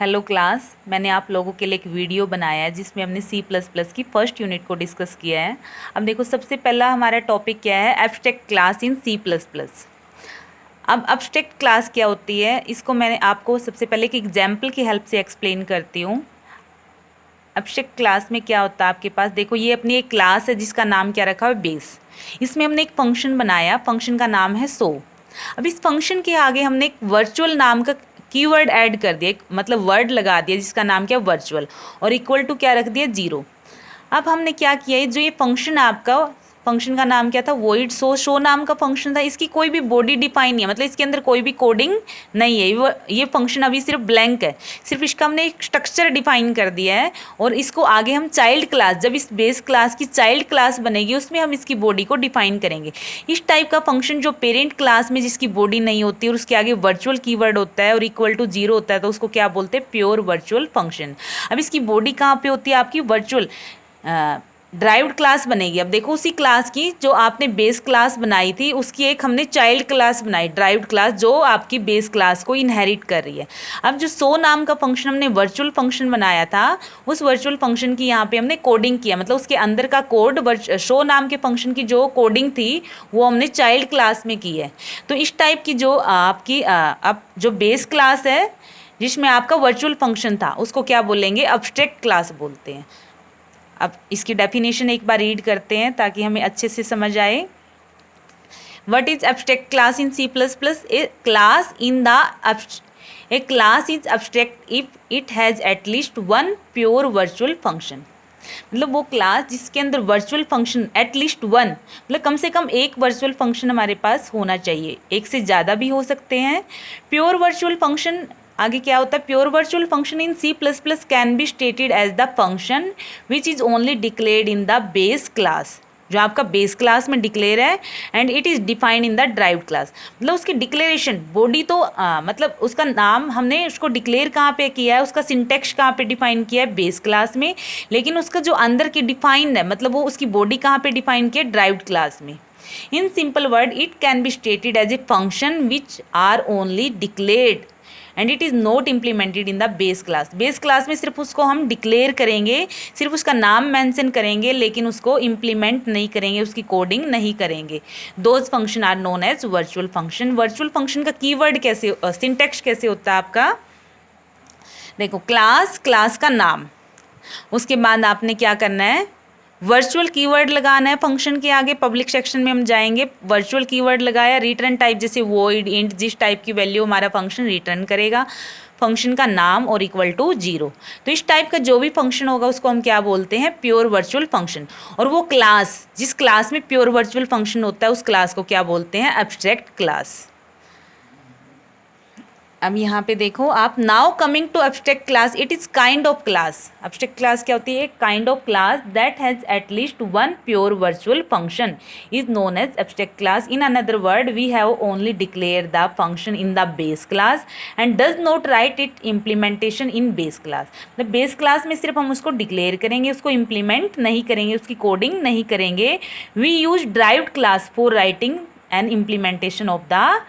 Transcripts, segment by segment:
Hello class, मैंने आप लोगों के लिए एक वीडियो बनाया है जिसमें हमने सी प्लस प्लस की फर्स्ट यूनिट को डिस्कस किया है। अब देखो, सबसे पहला हमारा टॉपिक क्या है? Abstract class in C plus plus. अब एब्स्ट्रैक्ट क्लास क्या होती है, इसको मैंने आपको सबसे पहले एक एग्जाम्पल की हेल्प से एक्सप्लेन करती हूँ। एब्स्ट्रैक्ट क्लास में क्या होता है आपके पास, देखो ये अपनी एक क्लास है जिसका नाम क्या रखा है, बेस। इसमें हमने एक फंक्शन बनाया, फंक्शन का नाम है सो। अब इस फंक्शन के आगे हमने एक वर्चुअल नाम का कीवर्ड ऐड कर दिया, एक मतलब वर्ड लगा दिया जिसका नाम क्या, वर्चुअल, और इक्वल टू क्या रख दिया, 0। अब हमने क्या किया है, जो ये फंक्शन है आपका, फंक्शन का नाम क्या था, वॉइड शो नाम का फंक्शन था। इसकी कोई भी बॉडी डिफाइन नहीं है, मतलब इसके अंदर कोई भी कोडिंग नहीं है। ये फंक्शन अभी सिर्फ ब्लैंक है, सिर्फ इसका हमने एक स्ट्रक्चर डिफाइन कर दिया है। और इसको आगे हम चाइल्ड क्लास, जब इस बेस क्लास की चाइल्ड क्लास बनेगी उसमें हम इसकी बॉडी को डिफाइन करेंगे। इस टाइप का फंक्शन जो पेरेंट क्लास में जिसकी बॉडी नहीं होती और उसके आगे वर्चुअल कीवर्ड होता है और इक्वल टू 0 होता है, तो उसको क्या बोलते हैं, प्योर वर्चुअल फंक्शन। अब इसकी बॉडी कहाँ पे होती है आपकी, वर्चुअल ड्राइव्ड क्लास बनेगी। अब देखो, उसी क्लास की जो आपने बेस क्लास बनाई थी उसकी एक हमने चाइल्ड क्लास बनाई, ड्राइव्ड क्लास, जो आपकी बेस क्लास को इनहेरिट कर रही है। अब जो सो नाम का फंक्शन हमने वर्चुअल फंक्शन बनाया था, उस वर्चुअल फंक्शन की यहाँ पे हमने कोडिंग किया, मतलब उसके अंदर का कोड शो नाम के फंक्शन की जो कोडिंग थी वो हमने चाइल्ड क्लास में की है। तो इस टाइप की जो आपकी अब जो बेस क्लास है जिसमें आपका वर्चुअल फंक्शन था, उसको क्या बोलेंगे, एब्स्ट्रैक्ट क्लास बोलते हैं। अब इसकी डेफिनेशन एक बार रीड करते हैं ताकि हमें अच्छे से समझ आए। What is abstract class in C plus plus? A class in the a class is abstract if it has at least one pure virtual function. मतलब वो क्लास जिसके अंदर वर्चुअल फंक्शन एटलीस्ट वन, मतलब कम से कम एक वर्चुअल फंक्शन हमारे पास होना चाहिए, एक से ज़्यादा भी हो सकते हैं। प्योर वर्चुअल फंक्शन आगे क्या होता है, pure virtual function in C plus plus can be stated as the function which is only declared in the base class, जो आपका बेस क्लास में डिक्लेयर है, and it is defined in the derived class. मतलब उसकी declaration body तो मतलब उसका नाम हमने उसको डिक्लेयर कहाँ पे किया है, उसका सिंटेक्स कहाँ पे डिफाइन किया है, बेस क्लास में। लेकिन उसका जो अंदर की डिफाइंड है, मतलब वो उसकी बॉडी कहाँ पे डिफाइन किया है, ड्राइव्ड क्लास में। In simple word it can be stated as a function which are only declared and it is not implemented in the base class. Base class में सिर्फ उसको हम डिक्लेयर करेंगे, सिर्फ उसका नाम मेंशन करेंगे, लेकिन उसको इम्प्लीमेंट नहीं करेंगे, उसकी कोडिंग नहीं करेंगे। Those function are known as virtual function. Virtual function का कीवर्ड कैसे, सिंटेक्स कैसे होता है आपका, देखो, क्लास, क्लास का नाम, उसके बाद आपने क्या करना है, वर्चुअल कीवर्ड लगाना है फंक्शन के आगे। पब्लिक सेक्शन में हम जाएंगे, वर्चुअल कीवर्ड लगाया, रिटर्न टाइप जैसे वॉइड, इंट, जिस टाइप की वैल्यू हमारा फंक्शन रिटर्न करेगा, फंक्शन का नाम और इक्वल टू 0। तो इस टाइप का जो भी फंक्शन होगा उसको हम क्या बोलते हैं, प्योर वर्चुअल फंक्शन। और वो क्लास, जिस क्लास में प्योर वर्चुअल फंक्शन होता है, उस क्लास को क्या बोलते हैं, एब्स्ट्रैक्ट क्लास। अब यहाँ पे देखो आप, now coming to abstract class, it is kind of class. Abstract class क्या होती है, kind of class that has at least one pure virtual function is known as abstract class. In another word, we have only declare the function in the base class and does not write it implementation in base class. मतलब base class में सिर्फ हम उसको declare करेंगे, उसको implement नहीं करेंगे, उसकी कोडिंग नहीं करेंगे। We use derived class for writing and implementation of the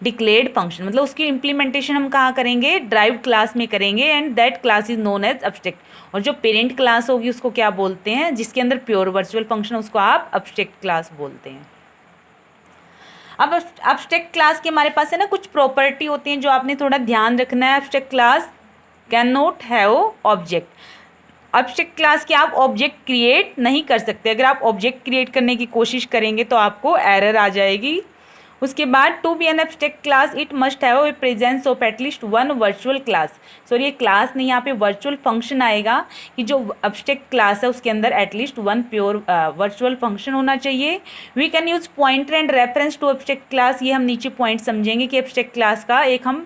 declared function. मतलब उसकी इम्प्लीमेंटेशन हम कहाँ करेंगे, ड्राइव्ड क्लास में करेंगे, and that class is known as abstract. और जो पेरेंट क्लास होगी उसको क्या बोलते हैं, जिसके अंदर प्योर वर्चुअल फंक्शन, उसको आप एब्स्ट्रैक्ट क्लास बोलते हैं। अब एब्स्ट्रैक्ट क्लास के हमारे पास है ना कुछ प्रॉपर्टी होती हैं जो आपने थोड़ा ध्यान रखना है। Abstract class can not have object. Abstract class के आप ऑब्जेक्ट क्रिएट नहीं कर सकते। अगर आप ऑब्जेक्ट क्रिएट करने की कोशिश करेंगे तो आपको एरर आ जाएगी। उसके बाद, to be an abstract class it must have a presence of at least one virtual class. Sorry, ये क्लास नहीं, यहाँ पे वर्चुअल फंक्शन आएगा कि जो एब्स्ट्रैक्ट क्लास है उसके अंदर at least one pure virtual function होना चाहिए। We can use pointer and reference to abstract class. ये हम नीचे पॉइंट समझेंगे कि एब्स्ट्रैक्ट क्लास का एक हम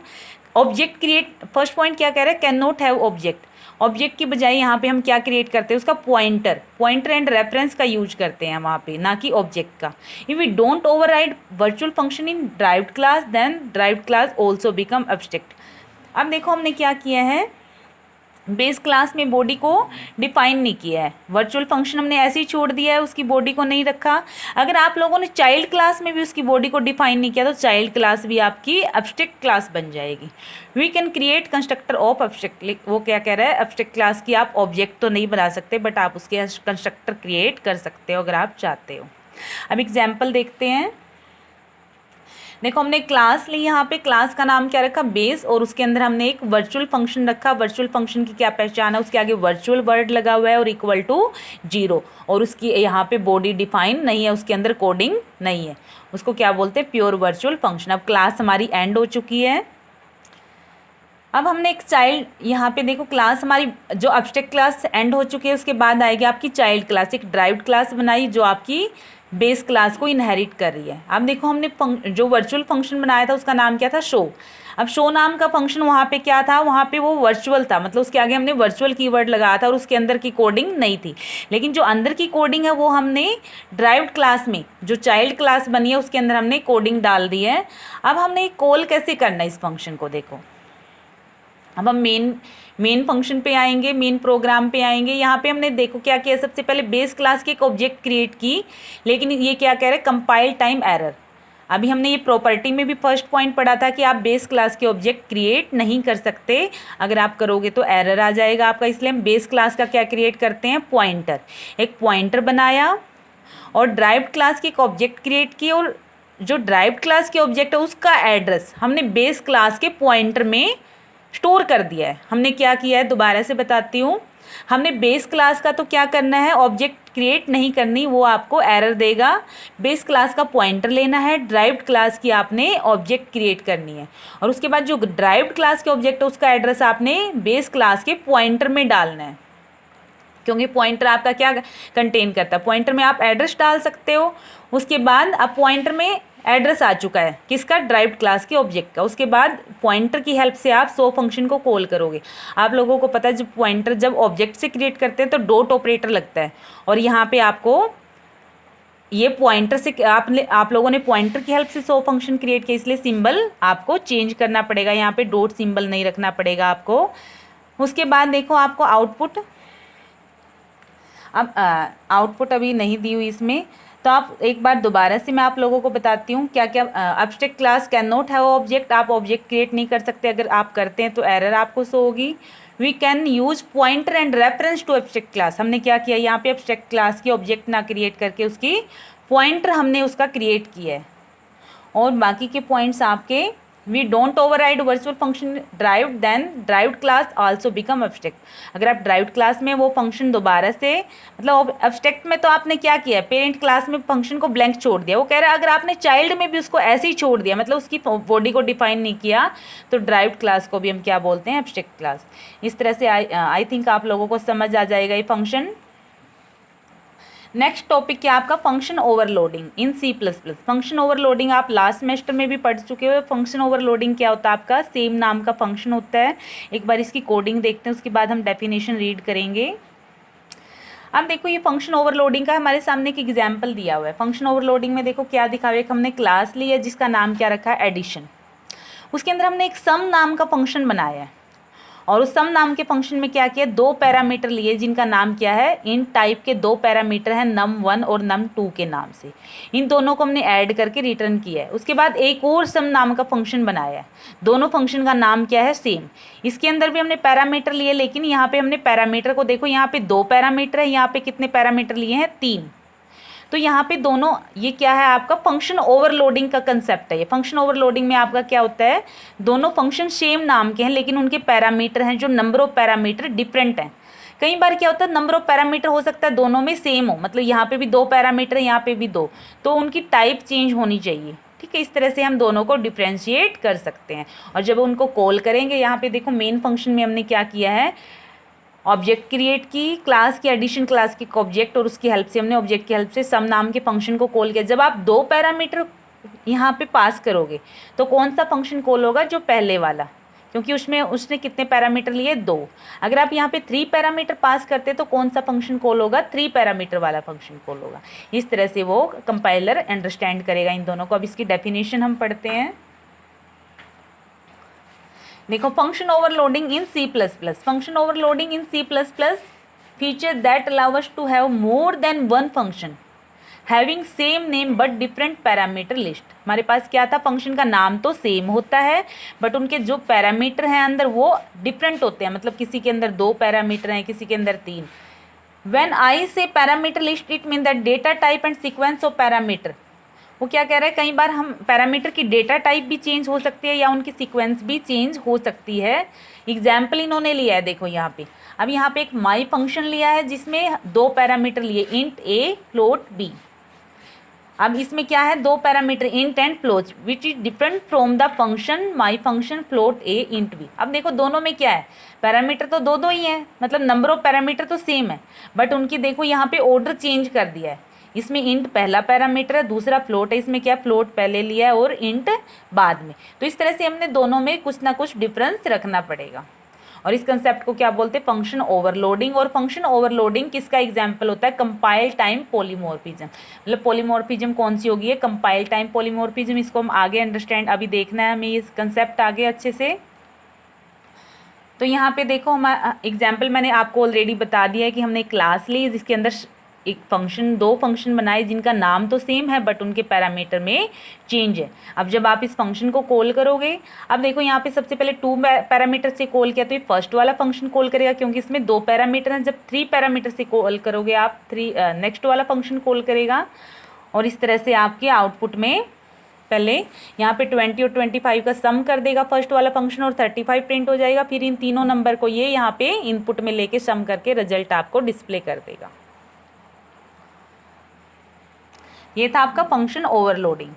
ऑब्जेक्ट क्रिएट, फर्स्ट पॉइंट क्या कह रहे हैं, can not have object. Object की बजाय यहाँ पे हम क्या क्रिएट करते हैं, उसका पॉइंटर एंड रेफरेंस का यूज करते हैं वहाँ पे, ना कि ऑब्जेक्ट का। If we don't override virtual function in derived class, then derived class also become abstract. अब देखो हमने क्या किया है, बेस क्लास में बॉडी को डिफाइन नहीं किया है, वर्चुअल फंक्शन हमने ऐसे ही छोड़ दिया है, उसकी बॉडी को नहीं रखा। अगर आप लोगों ने चाइल्ड क्लास में भी उसकी बॉडी को डिफाइन नहीं किया तो चाइल्ड क्लास भी आपकी एब्स्ट्रैक्ट क्लास बन जाएगी। We can create constructor of abstract, वो क्या कह रहा है, एब्स्ट्रैक्ट क्लास की आप ऑब्जेक्ट तो नहीं बना सकते बट आप उसके कंस्ट्रक्टर क्रिएट कर सकते हो अगर आप चाहते हो। अब एग्जाम्पल देखते हैं। देखो हमने क्लास ली, यहाँ पे क्लास का नाम क्या रखा, बेस, और उसके अंदर हमने एक वर्चुअल फंक्शन रखा। वर्चुअल फंक्शन की क्या पहचान है, उसके आगे वर्चुअल वर्ड लगा हुआ है और इक्वल टू 0, और उसकी यहाँ पे बॉडी डिफाइन नहीं है, उसके अंदर कोडिंग नहीं है, उसको क्या बोलते हैं, प्योर वर्चुअल फंक्शन। अब क्लास हमारी एंड हो चुकी है। अब हमने एक चाइल्ड, यहाँ पे देखो क्लास हमारी जो एब्स्ट्रैक्ट क्लास एंड हो चुकी है, उसके बाद आएगी आपकी चाइल्ड क्लास, एक ड्राइव्ड क्लास बनाई जो आपकी बेस क्लास को इनहेरिट कर रही है। अब देखो हमने जो वर्चुअल फंक्शन बनाया था उसका नाम क्या था, शो। अब शो नाम का फंक्शन वहाँ पे क्या था, वहाँ पे वो वर्चुअल था, मतलब उसके आगे हमने वर्चुअल कीवर्ड लगाया था और उसके अंदर की कोडिंग नहीं थी। लेकिन जो अंदर की कोडिंग है वो हमने ड्राइव्ड क्लास में, जो चाइल्ड क्लास बनी है उसके अंदर हमने कोडिंग डाल दी है। अब हमने कॉल कैसे करना है इस फंक्शन को, देखो अब हम मेन फंक्शन पे आएंगे, मेन प्रोग्राम पे आएंगे। यहाँ पे हमने देखो क्या किया, सबसे पहले बेस क्लास की एक ऑब्जेक्ट क्रिएट की, लेकिन ये क्या कह रहे हैं, कंपाइल टाइम एरर। अभी हमने ये प्रॉपर्टी में भी फर्स्ट पॉइंट पढ़ा था कि आप बेस क्लास के ऑब्जेक्ट क्रिएट नहीं कर सकते, अगर आप करोगे तो एरर आ जाएगा आपका। इसलिए हम बेस क्लास का क्या क्रिएट करते हैं, पॉइंटर। एक पॉइंटर बनाया और ड्राइव्ड क्लास की एक ऑब्जेक्ट क्रिएट की, और जो ड्राइव्ड क्लास के ऑब्जेक्ट है उसका एड्रेस हमने बेस क्लास के पॉइंटर में स्टोर कर दिया है। हमने क्या किया है, दोबारा से बताती हूँ। हमने बेस क्लास का तो क्या करना है, ऑब्जेक्ट क्रिएट नहीं करनी, वो आपको एरर देगा। बेस क्लास का पॉइंटर लेना है, ड्राइव्ड क्लास की आपने ऑब्जेक्ट क्रिएट करनी है, और उसके बाद जो ड्राइव्ड क्लास के ऑब्जेक्ट है उसका एड्रेस आपने बेस क्लास के पॉइंटर में डालना है, क्योंकि पॉइंटर आपका क्या कंटेन करता है, पॉइंटर में आप एड्रेस डाल सकते हो। उसके बाद अब पॉइंटर में एड्रेस आ चुका है किसका, ड्राइव्ड क्लास के ऑब्जेक्ट का। उसके बाद पॉइंटर की हेल्प से आप सो फंक्शन को कॉल करोगे। आप लोगों को पता है जब पॉइंटर जब ऑब्जेक्ट से क्रिएट करते हैं तो डॉट ऑपरेटर लगता है, और यहाँ पे आपको ये पॉइंटर से आप लोगों ने पॉइंटर की हेल्प से सो फंक्शन क्रिएट किया, इसलिए सिंबल आपको चेंज करना पड़ेगा, यहाँ पे डॉट सिंबल नहीं रखना पड़ेगा आपको। उसके बाद देखो आपको आउटपुट, अब आउटपुट अभी नहीं दी हुई इसमें, तो आप एक बार दोबारा से मैं आप लोगों को बताती हूँ क्या क्या। Abstract class can not have object, आप ऑब्जेक्ट क्रिएट नहीं कर सकते, अगर आप करते हैं तो एरर आपको शो होगी। We can use pointer and reference to abstract class, हमने क्या किया, यहाँ पे एब्स्ट्रैक्ट क्लास की ऑब्जेक्ट ना क्रिएट करके उसकी पॉइंटर हमने उसका क्रिएट किया है, और बाकी के पॉइंट्स आपके। We don't override virtual function derived, then derived class also become abstract. अगर आप ड्राइव्ड क्लास में वो फंक्शन दोबारा से, मतलब एब्स्ट्रैक्ट में तो आपने क्या किया, पेरेंट क्लास में फंक्शन को ब्लैंक छोड़ दिया, वो कह रहा है अगर आपने चाइल्ड में भी उसको ऐसे ही छोड़ दिया, मतलब उसकी बॉडी को डिफाइन नहीं किया, तो ड्राइव्ड क्लास को भी हम क्या बोलते हैं, एब्स्ट्रैक्ट क्लास। इस तरह से आई थिंक आप लोगों को समझ आ जाएगा ये फंक्शन। नेक्स्ट टॉपिक क्या आपका, फंक्शन ओवरलोडिंग इन C++। फंक्शन ओवरलोडिंग आप लास्ट सेमेस्टर में भी पढ़ चुके हो। फंक्शन ओवरलोडिंग क्या होता है, आपका सेम नाम का फंक्शन होता है। एक बार इसकी कोडिंग देखते हैं, उसके बाद हम डेफिनेशन रीड करेंगे। अब देखो ये फंक्शन ओवरलोडिंग का हमारे सामने एक एग्जाम्पल दिया हुआ है। फंक्शन ओवरलोडिंग में देखो क्या दिखा हुआ है, हमने क्लास ली है जिसका नाम क्या रखा है, एडिशन। उसके अंदर हमने एक सम नाम का फंक्शन बनाया है, और उस सम नाम के फंक्शन में क्या किया, दो पैरामीटर लिए जिनका नाम क्या है, इन टाइप के दो पैरामीटर हैं num1 और num2 के नाम से। इन दोनों को हमने ऐड करके रिटर्न किया है। उसके बाद एक और सम नाम का फंक्शन बनाया है, दोनों फंक्शन का नाम क्या है, सेम। इसके अंदर भी हमने पैरामीटर लिए, लेकिन यहाँ पे हमने पैरामीटर को देखो, यहाँ पे दो पैरामीटर है, यहाँ पे कितने पैरामीटर लिए हैं, 3। तो यहाँ पे दोनों, ये क्या है आपका फंक्शन ओवरलोडिंग का कंसेप्ट है। ये फंक्शन ओवरलोडिंग में आपका क्या होता है, दोनों फंक्शन सेम नाम के हैं लेकिन उनके पैरामीटर हैं, जो नंबर ऑफ पैरामीटर डिफरेंट हैं। कई बार क्या होता है, नंबर ऑफ पैरामीटर हो सकता है दोनों में सेम हो, मतलब यहाँ पे भी 2 पैरामीटर है, यहाँ पे भी 2, तो उनकी टाइप चेंज होनी चाहिए। ठीक है, इस तरह से हम दोनों को डिफ्रेंशिएट कर सकते हैं। और जब उनको कॉल करेंगे, यहाँ पे देखो मेन फंक्शन में हमने क्या किया है, ऑब्जेक्ट क्रिएट की, क्लास की एडिशन क्लास की ऑब्जेक्ट, और उसकी हेल्प से हमने ऑब्जेक्ट की हेल्प से सम नाम के फंक्शन को कॉल किया। जब आप 2 पैरामीटर यहाँ पे पास करोगे तो कौन सा फंक्शन कॉल होगा, जो पहले वाला, क्योंकि उसमें उसने कितने पैरामीटर लिए, 2। अगर आप यहाँ पे 3 पैरामीटर पास करते तो कौन सा फंक्शन कॉल होगा, 3 पैरामीटर वाला फंक्शन कॉल होगा। इस तरह से वो कंपाइलर अंडरस्टैंड करेगा इन दोनों को। अब इसकी डेफिनेशन हम पढ़ते हैं। देखो function overloading in C plus plus, function overloading in C plus plus feature that allow us to have more than one function having same name but different parameter list. हमारे पास क्या था, फंक्शन का नाम तो सेम होता है but उनके जो पैरामीटर हैं अंदर वो डिफरेंट होते हैं, मतलब किसी के अंदर 2 पैरामीटर हैं, किसी के अंदर 3। व्हेन आई से parameter list it mean that data type and sequence of parameter, वो क्या कह रहा है, कई बार हम पैरामीटर की डेटा टाइप भी चेंज हो सकती है या उनकी सीक्वेंस भी चेंज हो सकती है। एग्जाम्पल इन्होंने लिया है, देखो यहाँ पे, अब यहाँ पे एक माई फंक्शन लिया है जिसमें 2 पैरामीटर लिए, इंट ए फ्लोट बी। अब इसमें क्या है, 2 parameter int and float which is different from the function my function float a int b. अब देखो दोनों में क्या है, पैरामीटर तो दो ही है, मतलब नंबर ऑफ पैरामीटर तो सेम है बट उनकी देखो यहाँ पे ऑर्डर चेंज कर दिया है। इसमें इंट पहला पैरामीटर है, दूसरा फ्लोट है, इसमें क्या फ्लोट पहले लिया है और इंट बाद में। तो इस तरह से हमने दोनों में कुछ ना कुछ डिफरेंस रखना पड़ेगा और इस कंसेप्ट को क्या बोलते हैं, फंक्शन ओवरलोडिंग। और फंक्शन ओवरलोडिंग किसका एग्जाम्पल होता है, कंपाइल टाइम पॉलीमॉर्फिज्म। मतलब पॉलीमॉर्फिज्म कौन सी होगी है, कंपाइल टाइम पॉलीमॉर्फिज्म। इसको हम आगे अंडरस्टैंड अभी देखना है हमें, इस कंसेप्ट आगे अच्छे से। तो यहाँ पे देखो हमारा एग्जाम्पल मैंने आपको ऑलरेडी बता दिया है कि हमने क्लास ली जिसके अंदर एक फंक्शन, 2 फंक्शन बनाए जिनका नाम तो सेम है बट उनके पैरामीटर में चेंज है। अब जब आप इस फंक्शन को कॉल करोगे, अब देखो यहाँ पे सबसे पहले 2 पैरामीटर से कॉल किया तो ये फर्स्ट वाला फंक्शन कॉल करेगा क्योंकि इसमें 2 पैरामीटर हैं। जब 3 पैरामीटर से कॉल करोगे आप नेक्स्ट वाला फंक्शन कॉल करेगा और इस तरह से आपके आउटपुट में पहले यहाँ पे 20 और 25 का सम कर देगा फर्स्ट वाला फंक्शन और 35 प्रिंट हो जाएगा। फिर इन तीनों नंबर को ये यहाँ पे इनपुट में लेके सम करके रिजल्ट आपको डिस्प्ले कर देगा। ये था आपका फंक्शन ओवरलोडिंग।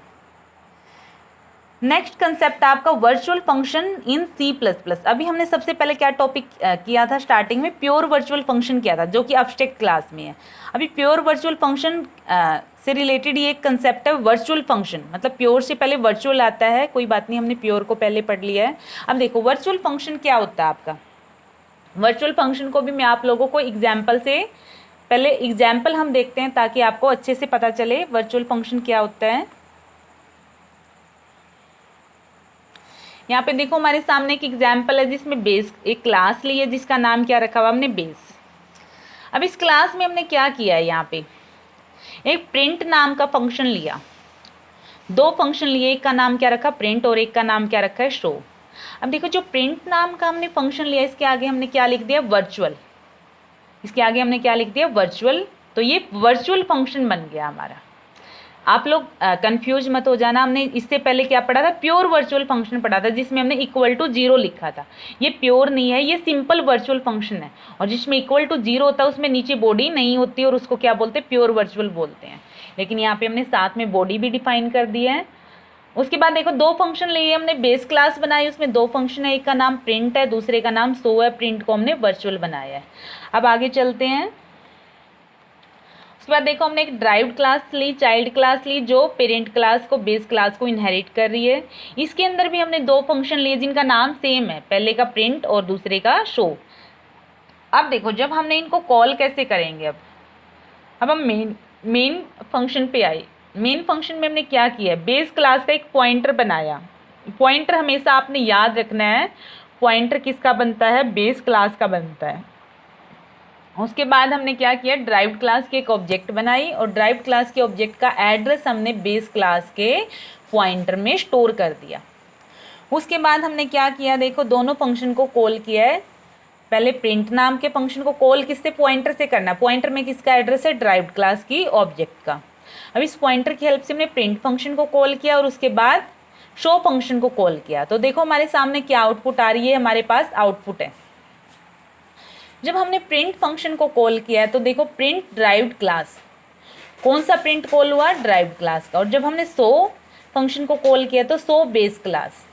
नेक्स्ट कंसेप्ट आपका virtual function in C plus plus. अभी हमने सबसे पहले क्या टॉपिक किया था, स्टार्टिंग में प्योर वर्चुअल फंक्शन किया था जो कि एब्स्ट्रैक्ट क्लास में है। अभी प्योर वर्चुअल फंक्शन से रिलेटेड ये एक कंसेप्ट है वर्चुअल फंक्शन, मतलब प्योर से पहले वर्चुअल आता है, कोई बात नहीं, हमने प्योर को पहले पढ़ लिया है। अब देखो वर्चुअल फंक्शन क्या होता है आपका, वर्चुअल फंक्शन को भी मैं आप लोगों को एग्जाम्पल से, पहले एग्जाम्पल हम देखते हैं ताकि आपको अच्छे से पता चले वर्चुअल फंक्शन क्या होता है। यहाँ पे देखो हमारे सामने एक एग्जाम्पल है जिसमें बेस, एक क्लास ली है जिसका नाम क्या रखा हुआ हमने, बेस। अब इस क्लास में हमने क्या किया है, यहाँ पे एक प्रिंट नाम का फंक्शन लिया, 2 फंक्शन लिए, एक का नाम क्या रखा प्रिंट और एक का नाम क्या रखा है शो। अब देखो जो प्रिंट नाम का हमने फंक्शन लिया इसके आगे हमने क्या लिख दिया, वर्चुअल, इसके आगे हमने क्या लिख दिया, वर्चुअल। तो ये वर्चुअल फंक्शन बन गया हमारा। आप लोग कंफ्यूज मत हो जाना, हमने इससे पहले क्या पढ़ा था, प्योर वर्चुअल फंक्शन पढ़ा था जिसमें हमने इक्वल टू 0 लिखा था। ये प्योर नहीं है, ये सिंपल वर्चुअल फंक्शन है और जिसमें इक्वल टू 0 होता है उसमें नीचे बॉडी नहीं होती और उसको क्या बोलते हैं, प्योर वर्चुअल बोलते हैं। लेकिन यहाँ पे हमने साथ में बॉडी भी डिफाइन कर दी है। उसके बाद देखो 2 फंक्शन लिए हमने, बेस क्लास बनाई, उसमें 2 फंक्शन है, एक का नाम प्रिंट है दूसरे का नाम शो है। प्रिंट को हमने वर्चुअल बनाया है। अब आगे चलते हैं। उसके बाद देखो हमने एक ड्राइव्ड क्लास ली, चाइल्ड क्लास ली जो पेरेंट क्लास को, बेस क्लास को इनहेरिट कर रही है। इसके अंदर भी हमने 2 फंक्शन लिए जिनका नाम सेम है, पहले का प्रिंट और दूसरे का शो। अब देखो जब हमने इनको कॉल कैसे करेंगे, अब हम मेन फंक्शन पे आए। मेन फंक्शन में हमने क्या किया है, बेस क्लास का एक पॉइंटर बनाया। पॉइंटर हमेशा आपने याद रखना है, पॉइंटर किसका बनता है, बेस क्लास का बनता है। उसके बाद हमने क्या किया, ड्राइव्ड क्लास की एक ऑब्जेक्ट बनाई और ड्राइव्ड क्लास के ऑब्जेक्ट का एड्रेस हमने बेस क्लास के पॉइंटर में स्टोर कर दिया। उसके बाद हमने क्या किया, देखो दोनों फंक्शन को कॉल किया है। पहले प्रिंट नाम के फंक्शन को कॉल किससे, पॉइंटर से करना, पॉइंटर में किसका एड्रेस है, ड्राइव्ड क्लास की ऑब्जेक्ट का। अब इस पॉइंटर की हेल्प से हमने प्रिंट फंक्शन को कॉल किया और उसके बाद शो फंक्शन को कॉल किया। तो देखो हमारे सामने क्या आउटपुट आ रही है, हमारे पास आउटपुट है। जब हमने प्रिंट फंक्शन को कॉल किया है तो देखो प्रिंट ड्राइव्ड क्लास, कौन सा प्रिंट कॉल हुआ, ड्राइव्ड क्लास का। और जब हमने शो फंक्शन को कॉल किया तो शो बेस क्लास,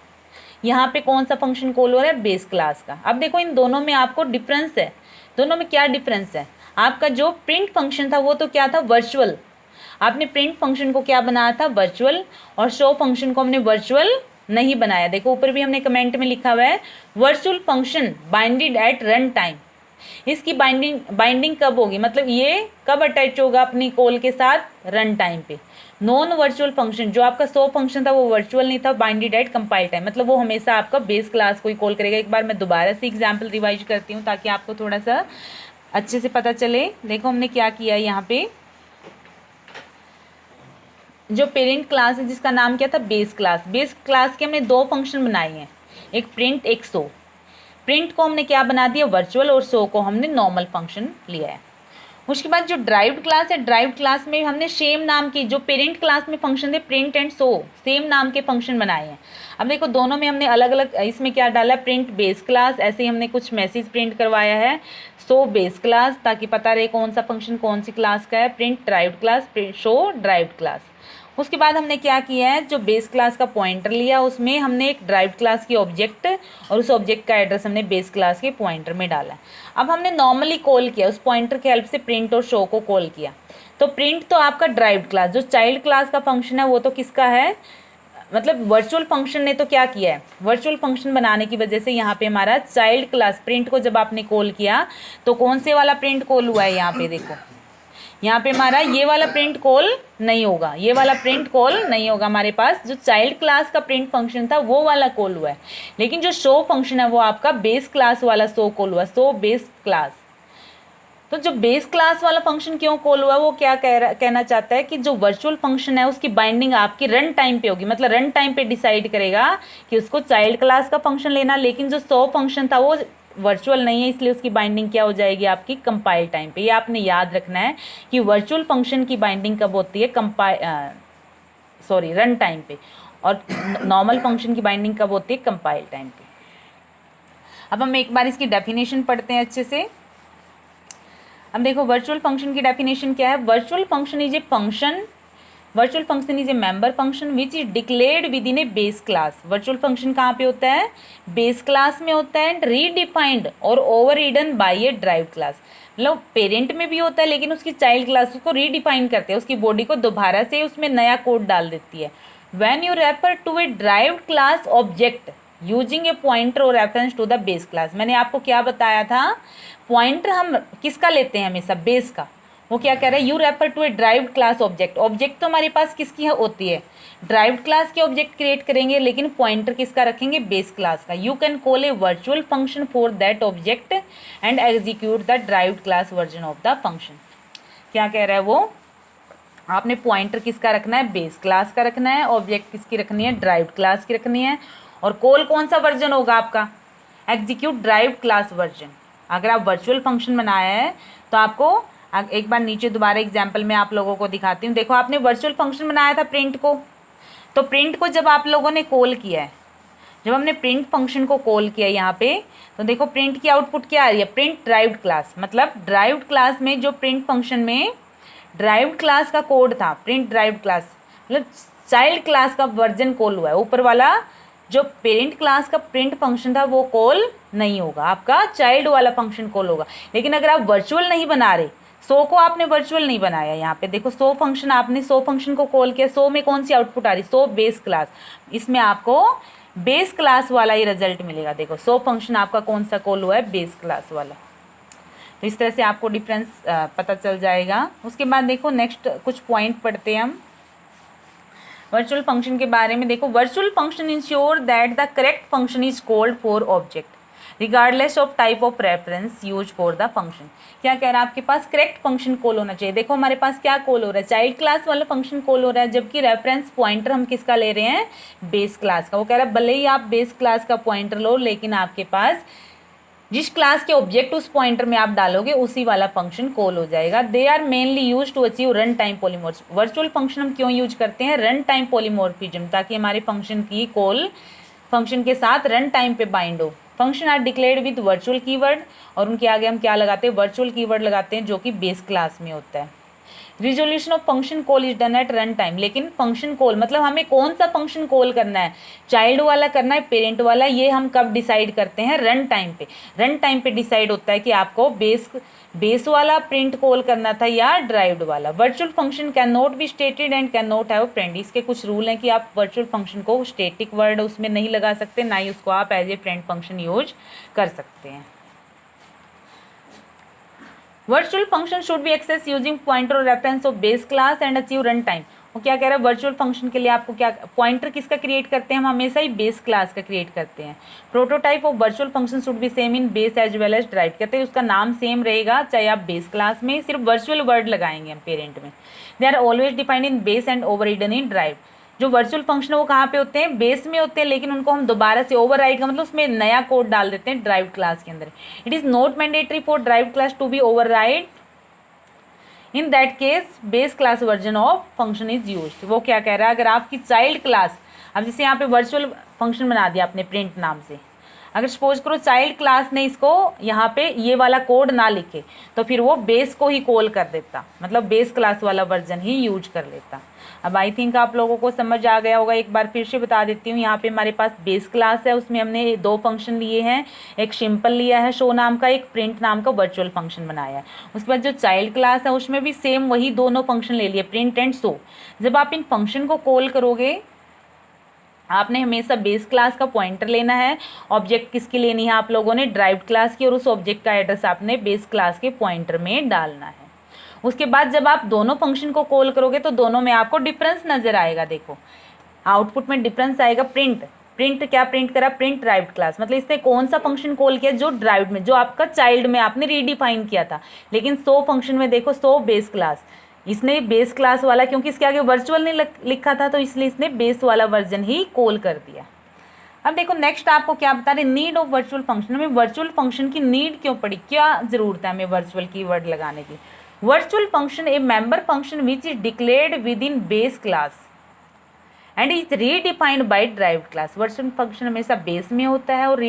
यहाँ पे कौन सा फंक्शन कॉल हो रहा है, बेस क्लास का। अब देखो इन दोनों में आपको डिफरेंस है, दोनों में क्या डिफरेंस है, आपका जो प्रिंट फंक्शन था वो तो क्या था, वर्चुअल, आपने प्रिंट फंक्शन को क्या बनाया था, वर्चुअल, और शो फंक्शन को हमने वर्चुअल नहीं बनाया। देखो ऊपर भी हमने कमेंट में लिखा हुआ है, virtual function binded at run time, इसकी बाइंडिंग कब होगी, मतलब ये कब अटैच होगा अपनी कॉल के साथ, रन टाइम पे। नॉन वर्चुअल फंक्शन, जो आपका सो फंक्शन था वो वर्चुअल नहीं था, बाइंडेड एट कंपाइल टाइम, मतलब वो हमेशा आपका बेस क्लास को ही कॉल करेगा। एक बार मैं दोबारा से एग्जाम्पल रिवाइज करती हूँ ताकि आपको थोड़ा सा अच्छे से पता चले। देखो हमने क्या किया यहाँ पे, जो पेरेंट क्लास है जिसका नाम क्या था, बेस क्लास। बेस क्लास के हमने दो फंक्शन बनाए हैं, एक प्रिंट एक सो। प्रिंट को हमने क्या बना दिया, वर्चुअल, और सो को हमने नॉर्मल फंक्शन लिया है। उसके बाद जो ड्राइव्ड क्लास है, ड्राइव्ड क्लास में हमने सेम नाम की, जो पेरेंट क्लास में फंक्शन थे प्रिंट एंड सो, सेम नाम के फंक्शन बनाए हैं। अब देखो दोनों में हमने अलग अलग, इसमें क्या डाला, प्रिंट बेस क्लास, ऐसे ही हमने कुछ मैसेज प्रिंट करवाया है, सो बेस क्लास, ताकि पता रहे कौन सा फंक्शन कौन सी क्लास का है, प्रिंट ड्राइव्ड क्लास, सो ड्राइव्ड क्लास। उसके बाद हमने क्या किया है, जो बेस क्लास का पॉइंटर लिया उसमें हमने एक ड्राइव्ड क्लास की ऑब्जेक्ट, और उस ऑब्जेक्ट का एड्रेस हमने बेस क्लास के पॉइंटर में डाला है। अब हमने नॉर्मली कॉल किया, उस पॉइंटर की हेल्प से प्रिंट और शो को कॉल किया। तो प्रिंट तो आपका ड्राइव्ड क्लास, जो चाइल्ड क्लास का फंक्शन है वो तो किसका है, मतलब वर्चुअल फंक्शन ने तो क्या किया है, वर्चुअल फंक्शन बनाने की वजह से यहाँ पे हमारा चाइल्ड क्लास प्रिंट को जब आपने कॉल किया तो कौन से वाला प्रिंट कॉल हुआ है, यहाँ पे देखो, यहाँ पे हमारा ये वाला प्रिंट कॉल नहीं होगा, ये वाला प्रिंट कॉल नहीं होगा हमारे पास। जो चाइल्ड क्लास का प्रिंट फंक्शन था वो वाला कॉल हुआ है, लेकिन जो शो फंक्शन है वो आपका बेस क्लास वाला शो कॉल हुआ, शो बेस क्लास। तो जो बेस क्लास वाला फंक्शन क्यों कॉल हुआ, वो क्या कहना चाहता है कि जो वर्चुअल फंक्शन है उसकी बाइंडिंग आपकी रन टाइम पे होगी, मतलब रन टाइम पे डिसाइड करेगा कि उसको चाइल्ड क्लास का फंक्शन लेना, लेकिन जो शो फंक्शन था वो वर्चुअल नहीं है, इसलिए उसकी बाइंडिंग क्या हो जाएगी आपकी, कंपाइल टाइम पे। ये आपने याद रखना है कि वर्चुअल फंक्शन की बाइंडिंग कब होती है, रन टाइम पे, और नॉर्मल फंक्शन की बाइंडिंग कब होती है, कंपाइल टाइम पे। अब हम एक बार इसकी डेफिनेशन पढ़ते हैं अच्छे से। अब देखो वर्चुअल फंक्शन की डेफिनेशन क्या है, virtual function is a function, virtual function is a member function which is declared with in A base class. Virtual function कहाँ पे होता है, बेस क्लास में होता है, एंड रीडिफाइंड और over रीडन by A derived class. मतलब पेरेंट में भी होता है लेकिन उसकी चाइल्ड क्लास उसको रीडिफाइन करते हैं, उसकी बॉडी को दोबारा से उसमें नया कोड डाल देती है। When you refer to a derived class object using a pointer और reference to the base class. मैंने आपको क्या बताया था, पॉइंटर हम किसका लेते हैं हमेशा, बेस का। वो क्या कह रहा है, you refer to a derived class object. Object तो हमारे पास किसकी होती है, ड्राइव्ड क्लास के ऑब्जेक्ट क्रिएट करेंगे, लेकिन पॉइंटर किसका रखेंगे, बेस क्लास का। You can call a virtual function for that object and execute the derived class version of the function. क्या कह रहा है वो, आपने पॉइंटर किसका रखना है, बेस क्लास का रखना है, ऑब्जेक्ट किसकी रखनी है, ड्राइव्ड क्लास की रखनी है, और कॉल कौन सा वर्जन होगा आपका, एग्जीक्यूट ड्राइव्ड क्लास वर्जन। अगर आप वर्चुअल फंक्शन बनाया है तो आपको एक बार नीचे दोबारा एग्जाम्पल में आप लोगों को दिखाती हूँ। देखो आपने वर्चुअल फंक्शन बनाया था प्रिंट को, तो प्रिंट को जब आप लोगों ने कॉल किया है, जब हमने प्रिंट फंक्शन को कॉल किया यहाँ पे, तो देखो प्रिंट की आउटपुट क्या आ रही है, प्रिंट ड्राइव्ड क्लास। मतलब ड्राइव्ड क्लास में जो प्रिंट फंक्शन में ड्राइव्ड क्लास का कोड था, प्रिंट ड्राइव्ड क्लास, मतलब चाइल्ड क्लास का वर्जन कॉल हुआ है। ऊपर वाला जो पेरेंट क्लास का प्रिंट फंक्शन था वो कॉल नहीं होगा, आपका चाइल्ड वाला फंक्शन कॉल होगा। लेकिन अगर आप वर्चुअल नहीं बना रहे, सो को आपने वर्चुअल नहीं बनाया, यहाँ पे देखो सो फंक्शन, आपने सो फंक्शन को कॉल किया, सो में कौन सी आउटपुट आ रही, सो बेस क्लास, इसमें आपको बेस क्लास वाला ही रिजल्ट मिलेगा। देखो सो फंक्शन आपका कौन सा कॉल हुआ है, बेस क्लास वाला। तो इस तरह से आपको डिफरेंस पता चल जाएगा। उसके बाद देखो नेक्स्ट कुछ पॉइंट पढ़ते हैं हम वर्चुअल फंक्शन के बारे में। देखो virtual function ensure that the correct function is called for object regardless of type of reference use for the function. क्या कह रहा है, आपके पास करेक्ट फंक्शन कॉल होना चाहिए। देखो हमारे पास क्या कॉल हो रहा है, चाइल्ड क्लास वाला फंक्शन कॉल हो रहा है, जबकि रेफरेंस पॉइंटर हम किसका ले रहे हैं, बेस क्लास का। वो कह रहा है भले ही आप बेस क्लास का पॉइंटर लो, लेकिन आपके पास जिस क्लास के ऑब्जेक्ट उस पॉइंटर में आप डालोगे उसी वाला फंक्शन कॉल हो जाएगा। They are mainly use to achieve run time polymorphism. Virtual function हम क्यों यूज करते हैं, रन टाइम पॉलीमॉर्फिज्म, ताकि हमारे फंक्शन की कॉल फंक्शन के साथ रन टाइम पे बाइंड हो। Function are declared with virtual keyword, और उनके आगे हम क्या लगाते हैं, वर्चुअल कीवर्ड लगाते हैं, जो कि बेस क्लास में होता है। Resolution of function call is done at run time. लेकिन फंक्शन कॉल मतलब हमें कौन सा फंक्शन कॉल करना है, चाइल्ड वाला करना है, पेरेंट वाला, ये हम कब डिसाइड करते हैं, रन टाइम पे। रन टाइम पे डिसाइड होता है कि आपको बेस वाला प्रिंट कॉल करना था या ड्राइव्ड वाला। Virtual function can not be stated and can not have friend. इसके कुछ रूल हैं कि आप वर्चुअल फंक्शन को स्टेटिक वर्ड उसमें नहीं लगा सकते, ना ही उसको आप as a friend function use कर सकते हैं। Virtual function should be access using pointer और reference of base class and achieve run time. वो क्या कह रहा है, वर्चुअल फंक्शन के लिए आपको क्या पॉइंटर किसका क्रिएट करते हैं, हम हमेशा ही बेस क्लास का क्रिएट करते हैं। Prototype of virtual function should be same in base as well as derive, कहते हैं उसका नाम सेम रहेगा चाहे आप बेस क्लास में, सिर्फ वर्चुअल वर्ड लगाएंगे हम पेरेंट में। They are always defined in base and overridden in drive. जो वर्चुअल फंक्शन है वो कहाँ पे होते हैं, बेस में होते हैं, लेकिन उनको हम दोबारा से ओवरराइड का मतलब उसमें नया कोड डाल देते हैं ड्राइव क्लास के अंदर। It is not mandatory for derive class to be override, in that case base class version of function is used. वो क्या कह रहा है, अगर आपकी चाइल्ड क्लास, अब जैसे यहाँ पे वर्चुअल फंक्शन बना दिया आपने प्रिंट नाम से, अगर सपोज करो चाइल्ड क्लास ने इसको यहाँ पे ये वाला कोड ना लिखे तो फिर वो बेस को ही कॉल कर देता, मतलब बेस क्लास वाला वर्जन ही यूज कर लेता। अब आई थिंक आप लोगों को समझ आ गया होगा, एक बार फिर से बता देती हूँ। यहाँ पे हमारे पास बेस क्लास है, उसमें हमने दो फंक्शन लिए हैं, एक सिंपल लिया है शो नाम का, एक प्रिंट नाम का वर्चुअल फंक्शन बनाया है। उसके बाद जो चाइल्ड क्लास है उसमें भी सेम वही दोनों फंक्शन ले लिए, प्रिंट एंड शो। जब आप इन फंक्शन को कॉल करोगे आपने हमेशा बेस क्लास का पॉइंटर लेना है, ऑब्जेक्ट किसकी लेनी है आप लोगों ने, ड्राइव्ड क्लास की, और उस ऑब्जेक्ट का एड्रेस आपने बेस क्लास के पॉइंटर में डालना है। उसके बाद जब आप दोनों फंक्शन को कॉल करोगे तो दोनों में आपको डिफरेंस नजर आएगा। देखो आउटपुट में डिफरेंस आएगा। प्रिंट क्या प्रिंट करा, प्रिंट ड्राइव्ड क्लास, मतलब इसने कौन सा फंक्शन कॉल किया, जो ड्राइव्ड में, जो आपका चाइल्ड में आपने रीडिफाइन किया था। लेकिन सो फंक्शन में देखो, सो बेस क्लास, इसने बेस क्लास वाला, क्योंकि इसके आगे वर्चुअल नहीं लिखा था तो इसलिए इसने बेस वाला वर्जन ही कॉल कर दिया। अब देखो नेक्स्ट आपको क्या बता रहे, नीड ऑफ वर्चुअल फंक्शन। हमें वर्चुअल फंक्शन की नीड क्यों पड़ी, क्या जरूरत है हमें वर्चुअल कीवर्ड लगाने की। Virtual function a member function which is declared within base class and is redefined by derived class. Virtual function हमेशा बेस में होता है और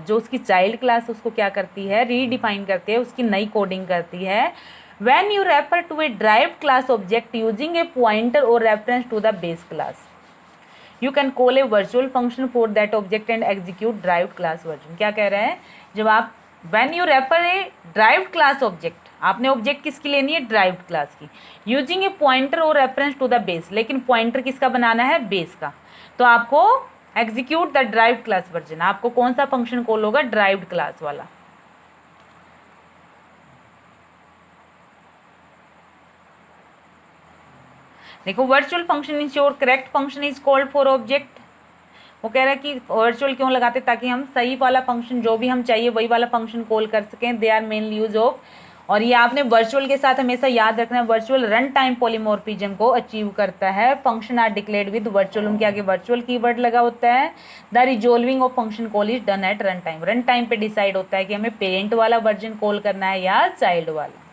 जो उसकी चाइल्ड क्लास उसको क्या करती है, रीडिफाइन करती है, उसकी नई कोडिंग करती है। When you refer to a derived class object using a pointer or reference to the base class, you can call a virtual function for that object and execute derived class version। क्या कह रहे हैं, जब आप when you refer a derived class object, आपने object किसकी लेनी है, ड्राइव्ड क्लास की, यूजिंग ए पॉइंटर और रेफरेंस टू द बेस, लेकिन पॉइंटर किसका बनाना है, बेस का, तो आपको execute the derived class version, आपको कौन सा फंक्शन कॉल होगा, ड्राइव्ड क्लास वाला। देखो virtual function ensure correct function is called for object. वो कह रहा है कि वर्चुअल क्यों लगाते, ताकि हम सही वाला फंक्शन जो भी हम चाहिए वही वाला फंक्शन कॉल कर सकें। They are mainly use of, और ये आपने वर्चुअल के साथ हमेशा याद रखना है, वर्चुअल रन टाइम पॉलीमॉर्फिज्म को अचीव करता है। Function are declared with virtual, उनके आगे वर्चुअल कीवर्ड लगा होता है। The resolving of function call is done at run time, run time पे डिसाइड होता है कि हमें पेरेंट वाला वर्जन कॉल करना है या चाइल्ड वाला।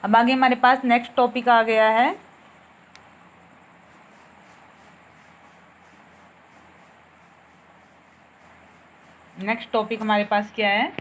अब आगे हमारे पास नेक्स्ट टॉपिक आ गया है, नेक्स्ट टॉपिक हमारे पास क्या है,